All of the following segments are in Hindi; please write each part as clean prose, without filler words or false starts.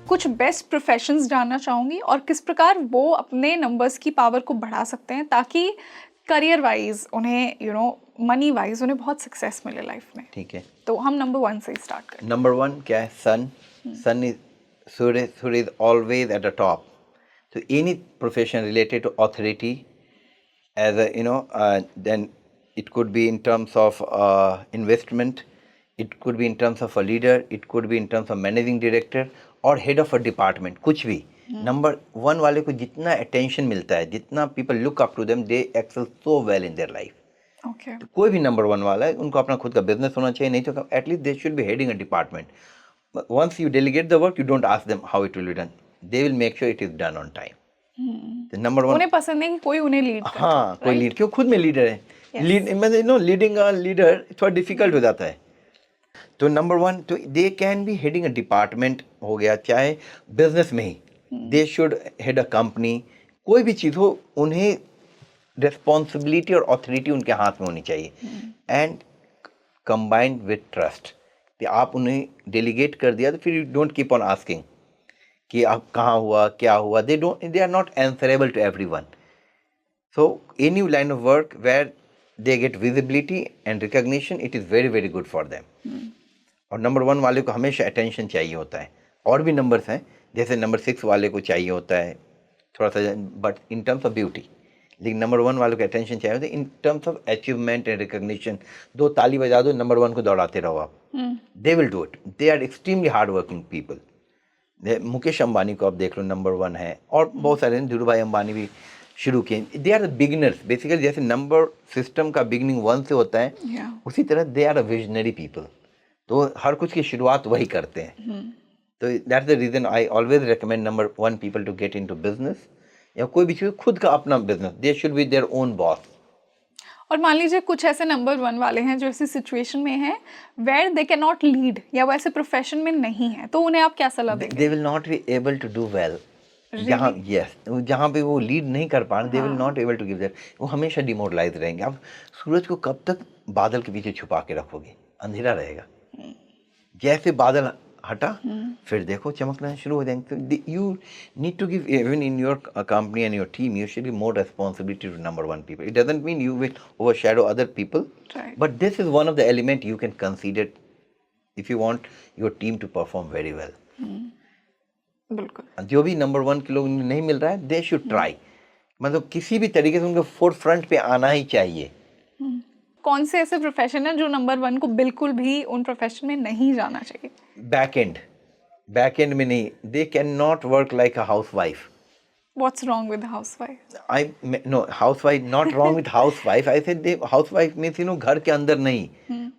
कुछ बेस्ट प्रोफेशंस जानना चाहूँगी और किस प्रकार वो अपने नंबर्स की पावर को बढ़ा सकते हैं ताकि करियर वाइज उन्हें मनी वाइज उन्हें बहुत सक्सेस मिले लाइफ में। ठीक है, तो हम नंबर 1 से ही स्टार्ट करें। नंबर 1 क्या है? सन। सन इज सूर्य is always at the top. So any profession related to authority, as a then it could be in terms of investment, it could be in terms of a leader, it could be in terms of managing director और head of a department, कुछ भी. नंबर 1 वाले को जितना अटेंशन मिलता है, जितना people look up to them, they excel so well in their life. Okay. तो कोई भी नंबर 1 वाला है, उनको अपना खुद का बिजनेस होना चाहिए, नहीं तो at least they should B heading a department. Once you delegate the work, you don't ask them how it will be done. They will make sure it is done on time. तो नंबर 1, उन्हें पसंद है कि कोई उन्हें लीड करे। हाँ, कोई right? लीड, क्यों? खुद में लीडर है. Yes. लीड मतलब लीडिंग अ लीडर थोड़ा डिफिकल्ट हो जाता है. तो नंबर 1, तो they can be heading a department हो गया, चाहे बिजनेस में ही, they should head a company. कोई भी चीज़ हो, उन्हें रिस्पॉन्सिबिलिटी और अथॉरिटी उनके हाथ में होनी चाहिए. And combined with trust. कि आप उन्हें डेलीगेट कर दिया तो फिर you don't keep on asking कि अब कहाँ हुआ, क्या हुआ. They are not answerable to everyone. So any line of work where they get visibility and recognition, it is very very good for them. और नंबर 1 वाले को हमेशा अटेंशन चाहिए होता है. और भी नंबर्स हैं, जैसे नंबर 6 वाले को चाहिए होता है थोड़ा सा, but in terms of beauty. लेकिन नंबर 1 वालों को अटेंशन चाहिए होता है in terms of achievement and recognition. 2 ताली बजा दो, नंबर 1 को दौड़ाते रहो आप. They will do it. They are extremely hard working people. Mukesh Ambani को आप देख लो, नंबर 1 है. और बहुत सारे हैं, धीरू भाई अंबानी भी शुरू किए. They are the beginners basically. जैसे नंबर सिस्टम का बिगिनिंग 1 से होता है, उसी तरह they are a visionary people. तो हर कुछ की शुरुआत वही करते हैं. तो that's the reason I always recommend number 1 people to get into business, या कोई भी चीज़, खुद का अपना business. They should be their own boss. और मान लीजिए कुछ ऐसे नंबर 1 वाले हैं जो ऐसी सिचुएशन में हैं where they can not lead या वो ऐसे प्रोफेशन में नहीं है, तो उन्हें आप क्या सलाह देंगे? They will not be able to do well. जहाँ जहाँ पे वो लीड नहीं कर पा रहे, they will not able to give that. वो हमेशा डिमोरलाइज रहेंगे. आप सूरज को कब तक बादल के पीछे छुपा के रखोगे? अंधेरा रहेगा. जैसे बादल हटा, फिर देखो चमकना शुरू हो जाएंगे. तो you need to give, even in your company and your team, you should give more responsibility to number 1 people. It doesn't mean you will overshadow other people, but this is one of the element you can consider if you want your team to perform very well. बिल्कुल. जो भी नंबर 1 के लोग नहीं मिल रहा है, दे शुड ट्राई. मतलब किसी भी तरीके से उनको फोर्थ फ्रंट पे आना ही चाहिए. कौन से ऐसे प्रोफेशन है जो नंबर 1 को बिल्कुल भी उन प्रोफेशन में नहीं जाना चाहिए? बैक एंड में नहीं. दे can not work like a housewife. What's wrong with housewife? No, housewife, not wrong with housewife. I said they housewife means घर के अंदर नहीं,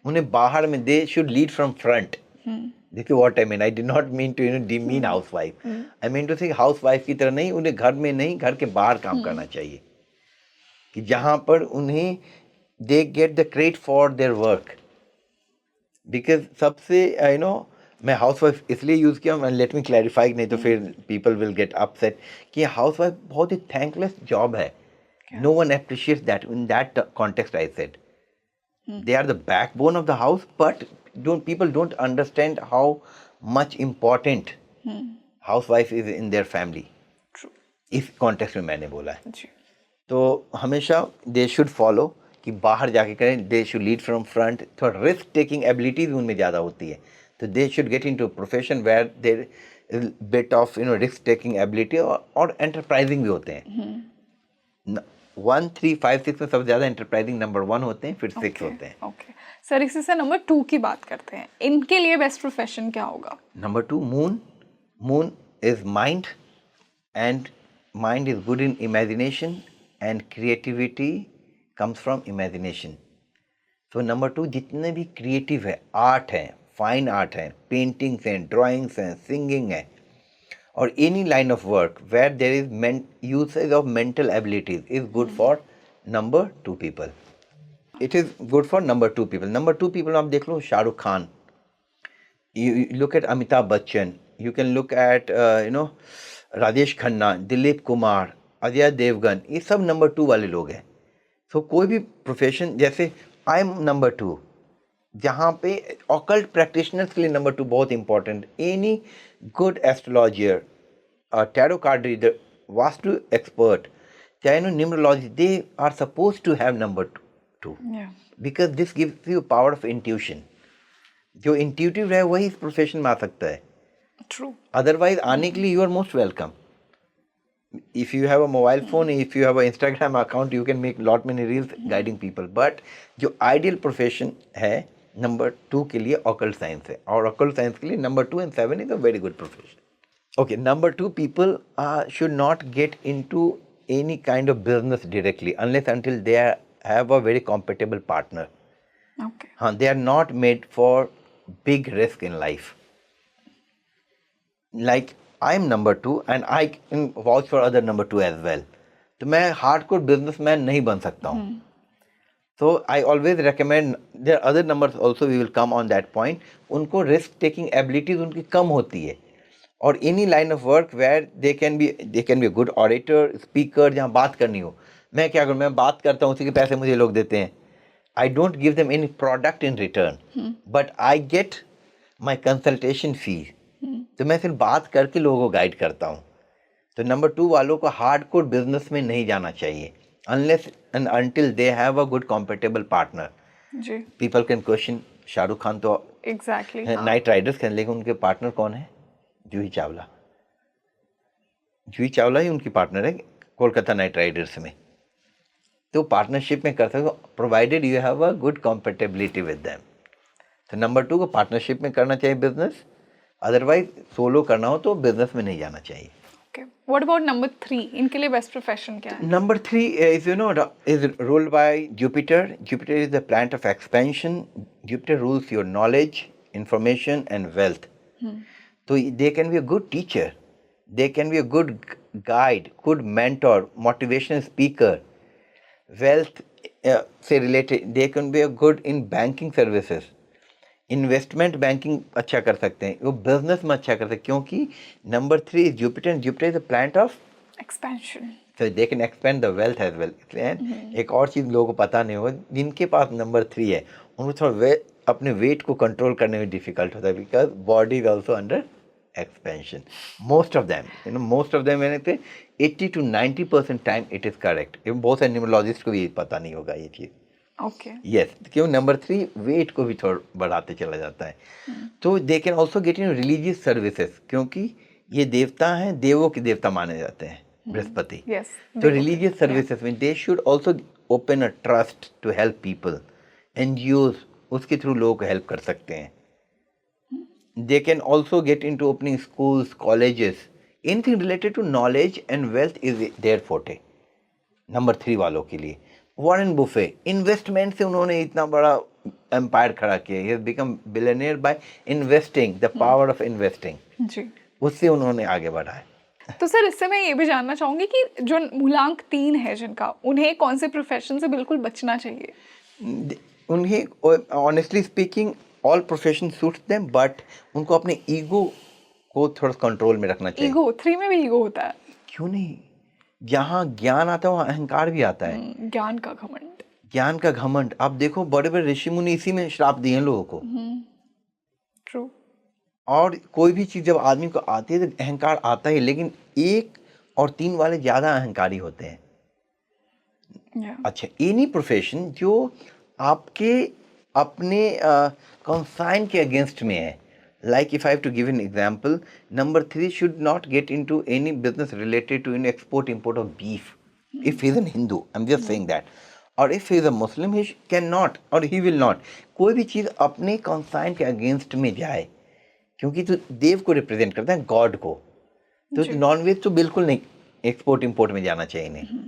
उन्हें बाहर में. They should lead from front. देखिए what I mean. I did not mean to demean housewife. I mean to say housewife की तरह नहीं, उन्हें घर में नहीं, घर के बाहर काम करना चाहिए. कि जहाँ पर उन्हें they get the credit for their work. Because सबसे मैं हाउसवाइफ इसलिए यूज़ किया, लेट मी क्लैरिफाई, नहीं तो फिर पीपल विल गेट अपसेट, कि हाउसवाइफ बहुत ही थैंकलेस जॉब है. No one appreciates that. In that context I said they are the backbone of the house, but people don't understand how much important housewife is in their family. इस कॉन्टेक्स्ट में मैंने बोला है. तो हमेशा दे शुड फॉलो कि बाहर जाके करें. They should lead from front. थोड़ा रिस्क टेकिंग एबिलिटीज उनमें ज़्यादा होती है. तो they should get into profession where there is bit of risk taking ability, और एंटरप्राइजिंग भी होते हैं. 1, 3, 5, 6 में सबसे ज़्यादा एंटरप्राइजिंग नंबर 1 होते हैं, फिर 6 होते हैं. ओके सर, इसी से नंबर 2 की बात करते हैं. इनके लिए बेस्ट प्रोफेशन क्या होगा? Number 2, moon is mind, and mind is good in imagination, and creativity comes from imagination. तो नंबर 2 जितने भी क्रिएटिव है, आर्ट है, फाइन आर्ट है, पेंटिंग्स हैं, ड्राइंग्स हैं, सिंगिंग है, और any line of work where there is usage of mental abilities is good for number 2 people. It is good for number 2 people. Number 2 people आप देख लो, Shahrukh Khan, you look at Amitabh Bachchan, you can look at Rajesh Khanna, Dilip Kumar, Ajay Devgan, ये सब नंबर 2 वाले लोग हैं. तो कोई भी प्रोफेशन, जैसे आई एम नंबर 2, जहाँ पे ऑकल्ट प्रैक्टिशनर्स के लिए नंबर 2 बहुत important. Any good astrologer, tarot card reader, vastu expert, चाहे numerology, they are suppose to have number 2 Yeah. Because this gives you power of intuition. जो इंट्यूटिव है वही इस प्रोफेशन में आ सकता है. True. अदरवाइज आने के लिए you are most welcome. If you have a mobile phone, if you have an Instagram account, you can make lot many reels guiding people. But जो ideal profession है नंबर 2 के लिए occult science है, और occult science के लिए number 2 and 7 is a very good profession. Okay, number 2 people should not get into any kind of business directly unless until they have a very compatible partner. Okay. They are not made for big risk in life. Like I am number 2 and I can vouch for other number 2 as well. तो मैं hardcore businessman नहीं बन सकता हूँ. So I always recommend, there are other numbers also, we will come on that point. उनको risk taking abilities उनकी कम होती है. और any line of work where they can be a good orator, speaker, जहाँ बात करनी हो. मैं क्या करूँ, मैं बात करता हूँ, उसी के पैसे मुझे लोग देते हैं. I don't give them any product in return, but I get my consultation fee. तो मैं सिर्फ बात करके लोगों को गाइड करता हूँ. तो नंबर 2 वालों को हार्डकोर बिजनेस में नहीं जाना चाहिए unless and until they have a good compatible partner. जी. People can question Shahrukh Khan तो Exactly. नाइट राइडर्स के, लेकिन उनके पार्टनर कौन है? जूही चावला. जूही चावला ही उनकी पार्टनर है कोलकाता नाइट राइडर्स में. तो पार्टनरशिप में कर सकते हो provided you have a good compatibility with them. तो नंबर 2 को पार्टनरशिप में करना चाहिए बिजनेस. अदरवाइज सोलो करना हो तो बिजनेस में नहीं जाना चाहिए. Okay. What about number 3? इनके लिए बेस्ट प्रोफेशन क्या है? Number 3 is is ruled by Jupiter. Jupiter is the planet of expansion. Jupiter rules your knowledge, information, and wealth. So they can be a good teacher. They can be a good guide, good mentor, motivational speaker. Wealth से related, they can be a good in banking services. Investment banking अच्छा कर सकते हैं, वो बिजनेस में अच्छा कर सकते हैं, क्योंकि number 3 is Jupiter and Jupiter is the planet of Expansion. so they can expand the wealth as well. एक और चीज़ लोगों को पता नहीं होगा, जिनके पास नंबर 3 है उनको थोड़ा अपने वेट को कंट्रोल करने में डिफिकल्ट होता है, because body is also under expansion. Most of them मैंने पे 80 to 90% time it is correct. बहुत सारे न्यूमरोलॉजिस्ट को भी पता नहीं होगा ये चीज़. Okay. यस, क्यों नंबर 3 वेट को भी थोड़ा बढ़ाते चला जाता है. तो they can also get in religious services, क्योंकि ये देवता हैं, देवों के देवता माने जाते हैं बृहस्पति. Yes. तो रिलीजियस सर्विसेज में they should also open a trust to help people. NGOs उसके थ्रू लोगों को हेल्प कर सकते हैं. They can also get in to opening schools, colleges. Anything related to knowledge and wealth is their forte number 3 वालों के लिए. वॉरेन बुफे इन्वेस्टमेंट से उन्होंने इतना बड़ा एम्पायर खड़ा किया. He has become billionaire by investing, the power of investing. जी. उससे उन्होंने आगे बढ़ा है. तो सर इससे मैं ये भी जानना चाहूंगी कि जो मूलांक 3 है जिनका, उन्हें कौन से प्रोफेशन से बिल्कुल बचना चाहिए? उन्हें honestly speaking all profession suits them, but उनको अपने ईगो को थोड़ा कंट्रोल में रखना चाहिए. ईगो 3 में भी ईगो होता है? क्यों नहीं, जहाँ ज्ञान आता है वहाँ अहंकार भी आता है. ज्ञान का घमंड. ज्ञान का घमंड. आप देखो बड़े बड़े ऋषि मुनि इसी में श्राप दिए हैं लोगों को. ट्रू. और कोई भी चीज़ जब आदमी को आती है तो अहंकार आता है, लेकिन 1 और 3 वाले ज़्यादा अहंकारी होते हैं. अच्छा, एनी प्रोफेशन जो आपके अपने कंसाइन के अगेंस्ट में है, like if I have to give an example, number 3 should not get into any business related to export import of beef. If he is a Hindu, I'm just saying that. Or if he is a Muslim, he cannot or he will not. कोई भी चीज़ अपने कंसाइन के अगेंस्ट में जाए, क्योंकि तो देव को रिप्रेजेंट करता है, गॉड को. तो नॉनवेज तो बिल्कुल नहीं एक्सपोर्ट इम्पोर्ट में जाना चाहिए. नहीं,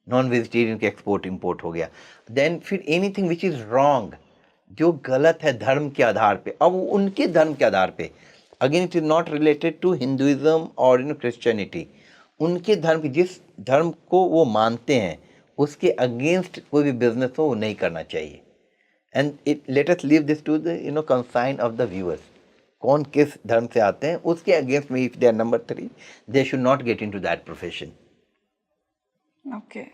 नॉन वेजिटेरियन के एक्सपोर्ट इम्पोर्ट हो गया. देन फिर एनीथिंग विच इज़ रॉन्ग, जो गलत है धर्म के आधार पे, अब उनके धर्म के आधार पे, again it is not related to Hinduism और क्रिश्चियनिटी. उनके धर्म, जिस धर्म को वो मानते हैं उसके अगेंस्ट कोई भी बिजनेस हो वो नहीं करना चाहिए. And it let us leave this to the consign of the viewers. कौन किस धर्म से आते हैं उसके अगेंस्ट में, if they are number 3, they should not get into that profession. Okay.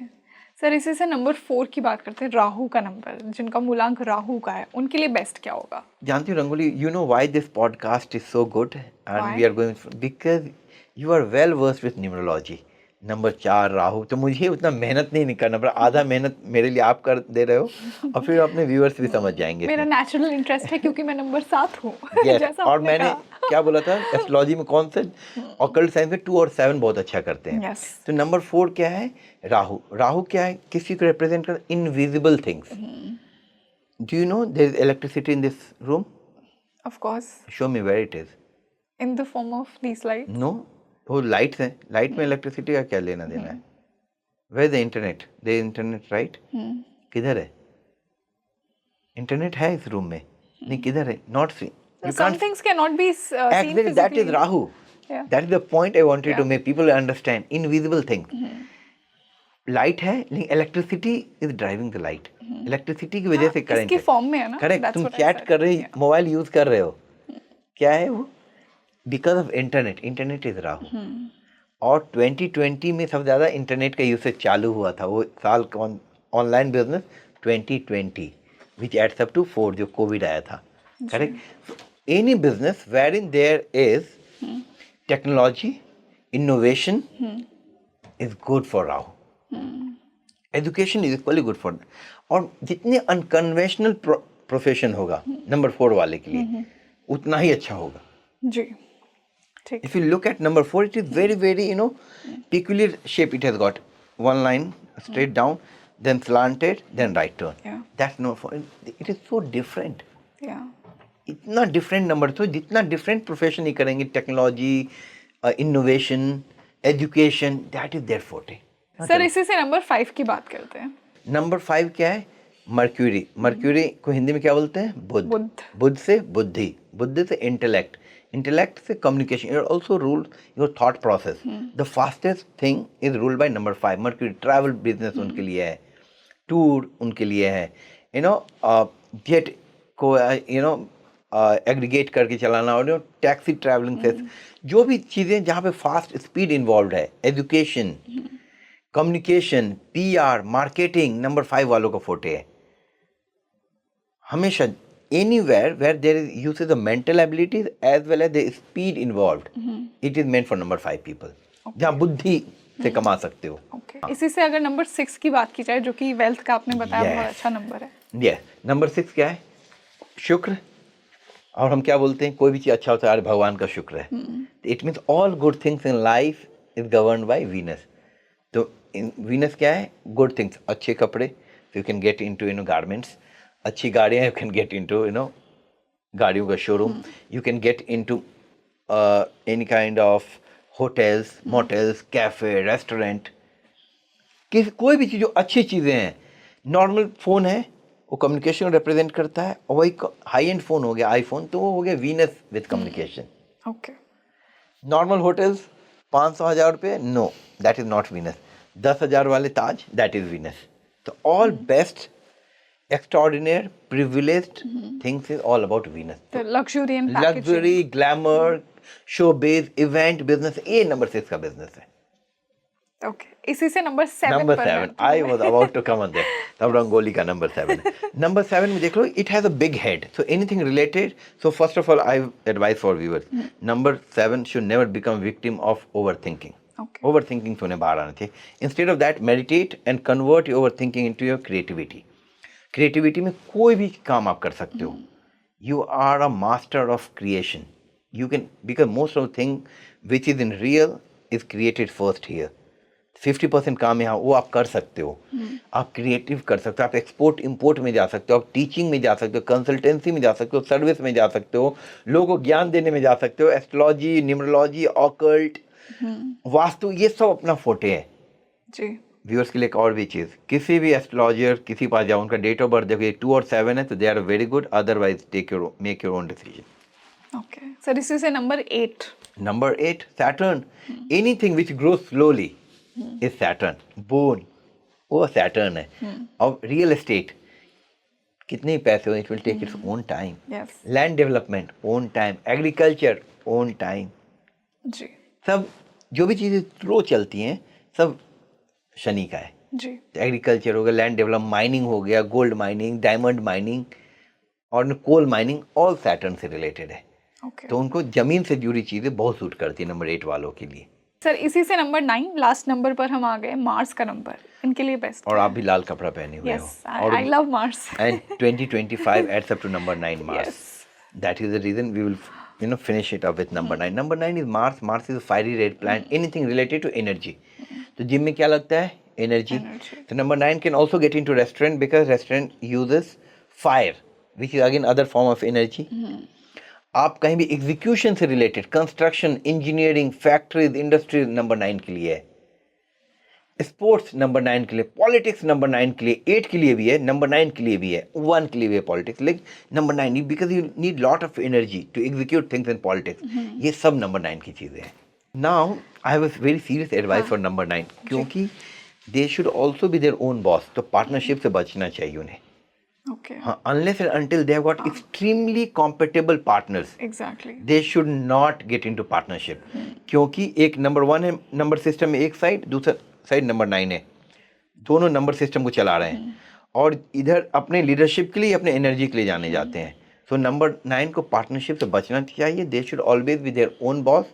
Sir इसी से नंबर 4 की बात करते हैं, राहु का नंबर, जिनका मूलांक राहु का है, उनके लिए बेस्ट क्या होगा? जानती हो Rangoli, you know why this podcast is so good and we Why? Are going because you are well versed with numerology. Number 4 Rahu, तो मुझे उतना मेहनत नहीं करना पड़ा, आधा मेहनत मेरे लिए आप कर दे रहे हो और फिर अपने व्यूअर्स भी समझ जाएंगे मेरा इसमें। नेचुरल इंटरेस्ट है क्योंकि मैं नंबर 7 हूँ यस, जैसा और आपने मैंने कहा। क्या बोला था, एस्ट्रोलॉजी में कौन से ऑकल्ट साइंस में 2 और 7 बहुत अच्छा करते हैं। यस। तो नंबर 4 क्या है? राहु। राहु क्या है? किसी को रिप्रेजेंट कर, invisible things. Do you know there is electricity in this room? Of course, show me where it is. In the form of these lights. No, वो लाइट्स हैं, लाइट में इलेक्ट्रिसिटी का क्या लेना देना है? Where the internet? The internet right? किधर है इंटरनेट? है इस रूम में? नहीं, किधर है? Not see, you Some can't. things cannot be seen Actually, that is physically. Rahu. Yeah. That is the point I wanted to Yeah. make people understand. Invisible things. Light है लेकिन electricity is driving the light. Electricity की वजह से करंट इसकी है। फॉर्म में है ना? करेक्ट, That's तुम what I चैट said. कर रहे, Yeah. मोबाइल यूज कर रहे हो, क्या है वो? Because of internet. Internet is Rahu. और 2020 में सबसे ज्यादा इंटरनेट का यूसेज चालू हुआ था, वो साल कौन? Online business 2020 which adds up to 4, जो कोविड आया था। Correct, any business where in there is technology, innovation is good for Rahu. Education is equally good for. और जितने अनकन्वेंशनल प्रोफेशन होगा नंबर 4 वाले के लिए, उतना ही अच्छा होगा। जी, ठीक। If you look at number 4, it is very, very, peculiar shape it has got. One line straight down, then slanted, then right turn. Yeah. That's no, it is so different. Yeah. इतना डिफरेंट नंबर, तो जितना डिफरेंट प्रोफेशन ही करेंगे, technology, innovation, education, that is their forte. Sir इसी से नंबर 5 की बात करते हैं। नंबर 5 क्या है? मर्क्यूरी। मर्क्यूरी को हिंदी में क्या बोलते हैं? बुध। बुध। बुध से बुद्धि, बुद्धि से इंटेलेक्ट, इंटेलेक्ट से communication. It also rule your thought process. The fastest thing is ruled by number 5। Mercury travel business उनके लिए है, टूर उनके लिए है, जेट को एग्रीगेट करके चलाना, और टैक्सी ट्रैवलिंग से जो भी चीज़ें जहाँ पे फास्ट स्पीड इन्वॉल्व है, education, communication, PR, marketing, number 5 वालों का फोटे है। हमेशा anywhere where there is uses of mental abilities as well as the speed involved, it is meant for number 5 people. जहाँ बुद्धि से कमा सकते हो। ओके, इसी से अगर नंबर 6 की बात की जाए, जो कि वेल्थ का आपने बताया, बहुत अच्छा नंबर है। यस, नंबर 6 क्या है? शुक्र। और हम क्या बोलते हैं? कोई भी चीज़ अच्छा होता है, अरे भगवान का शुक्र है। It means all good things in life is governed by Venus. तो वीनस क्या है? गुड थिंग्स, अच्छे कपड़े, you can get into garments. अच्छी गाड़ियाँ, यू कैन गेट इनटू गाड़ियों का showroom, you can get into any kind of hotels, motels, cafe, restaurant. कोई भी चीज़ जो अच्छी चीज़ें हैं। नॉर्मल फ़ोन है, वो कम्युनिकेशन रिप्रेजेंट करता है, और वही हाई एंड फ़ोन हो गया आईफोन, तो वो हो गया Venus with communication. Okay. Normal hotels 500,000 रुपये, no, that is not Venus. 10,000 वाले ताज, दैट इज वीनस। तो all best, extraordinary, privileged things is all about Venus. तो luxury and packaging. Luxury, glamour, showbiz, event business, ये नंबर 6 का बिजनेस है। ओके, इसी से नंबर 7 नंबर पर 7, I was about to come on that. तब रंगोली का नंबर 7 है। नंबर 7 में देख लो, it has a big head, so anything related. So first of all I advise for viewers, number 7 should never become victim of over thinking. Over thinking से उन्हें बाहर आना चाहिए। Instead of that, meditate and convert your over thinking into your creativity. Creativity में कोई भी काम आप कर सकते हो। You are a master of creation. You can, because most of thing which is in real is created first here. 50% काम यहाँ वो आप कर सकते हो। आप क्रिएटिव कर सकते हो, आप एक्सपोर्ट इंपोर्ट में जा सकते हो, आप टीचिंग में जा सकते हो, कंसल्टेंसी में जा सकते हो, सर्विस में जा सकते हो, लोगों को ज्ञान देने में जा सकते हो, एस्ट्रोलॉजी, न्यूमरोलॉजी, ऑकल्ट, वास्तु, ये सब अपना फोटे है। जी। व्यूअर्स के लिए एक और भी चीज़, किसी भी एस्ट्रोलॉजर, किसी पास जाओ, उनका डेट ऑफ बर्थ देखो, 2 और 7 है, तो they are very good. Otherwise make your own decision. Okay sir, इसी से number 8। Number 8, Saturn. Anything which grow slowly is Saturn. Bone, वो सैटर्न है। और रियल एस्टेट, कितने ही पैसे हो, it will take its own time. Land development, own time. Agriculture, own time. जी। सब जो भी चीज़ें स्लो चलती हैं, सब शनि का है। जी। एग्रीकल्चर हो गया, लैंड डेवलप, माइनिंग हो गया, गोल्ड माइनिंग, डायमंड माइनिंग और कोल माइनिंग, ऑल सैटर्न से रिलेटेड है। ओके तो उनको जमीन से जुड़ी चीजें बहुत सूट करती है नंबर 8 वालों के लिए। सर, इसी से नंबर 9 लास्ट नंबर पर हम आ गए, मार्स का नंबर इनके लिए बेस्ट और है। आप भी लाल कपड़ा पहने हुए हो। यस, और I love Mars. and 2025 adds up to number 9 Mars. Yes. That is the reason we will finish it up with number 9. Number 9 is Mars. Mars is a fiery red planet. Anything related to energy. तो जिम में क्या लगता है? Energy. Energy. So number 9 can also get into restaurant because restaurant uses fire, which is again other form of energy. आप कहीं भी एग्जीक्यूशन से related, construction, engineering, factories, industries number 9 के लिए है। स्पोर्ट्स नंबर 9 के लिए, पॉलिटिक्स नंबर 9 के लिए, 8 के लिए भी है, नंबर 9 के लिए भी है, 1 के लिए भी है पॉलिटिक्स, लेकिन number 9 because you need lot of energy to execute things in politics. ये सब नंबर 9 की चीज़ें हैं। Now I have a very serious advice for number 9, क्योंकि they should also be their own boss. तो पार्टनरशिप से बचना चाहिए उन्हें। ओके, हाँ, unless and until they have got extremely compatible partners, exactly. They should not get into partnership. क्योंकि एक नंबर 1 है नंबर सिस्टम में एक साइड, दूसरा साइड नंबर 9 है, दोनों नंबर सिस्टम को चला रहे हैं और इधर अपने लीडरशिप के लिए, अपने एनर्जी के लिए जाने जाते हैं। सो नंबर 9 को पार्टनरशिप से बचना चाहिए। They should always be their own boss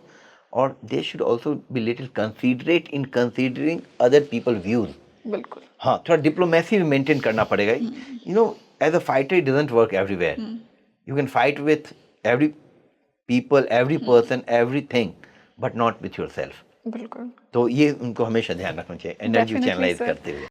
और they should also be little considerate in considering other people views. बिल्कुल। हाँ, थोड़ा डिप्लोमेसी भी मेंटेन करना पड़ेगा। You know, as a fighter it doesn't work everywhere. You can fight with every people, every person, everything, but not with yourself. बिल्कुल। तो ये उनको हमेशा ध्यान रखना चाहिए एनर्जी Definitely, चैनलाइज sir. करते हुए।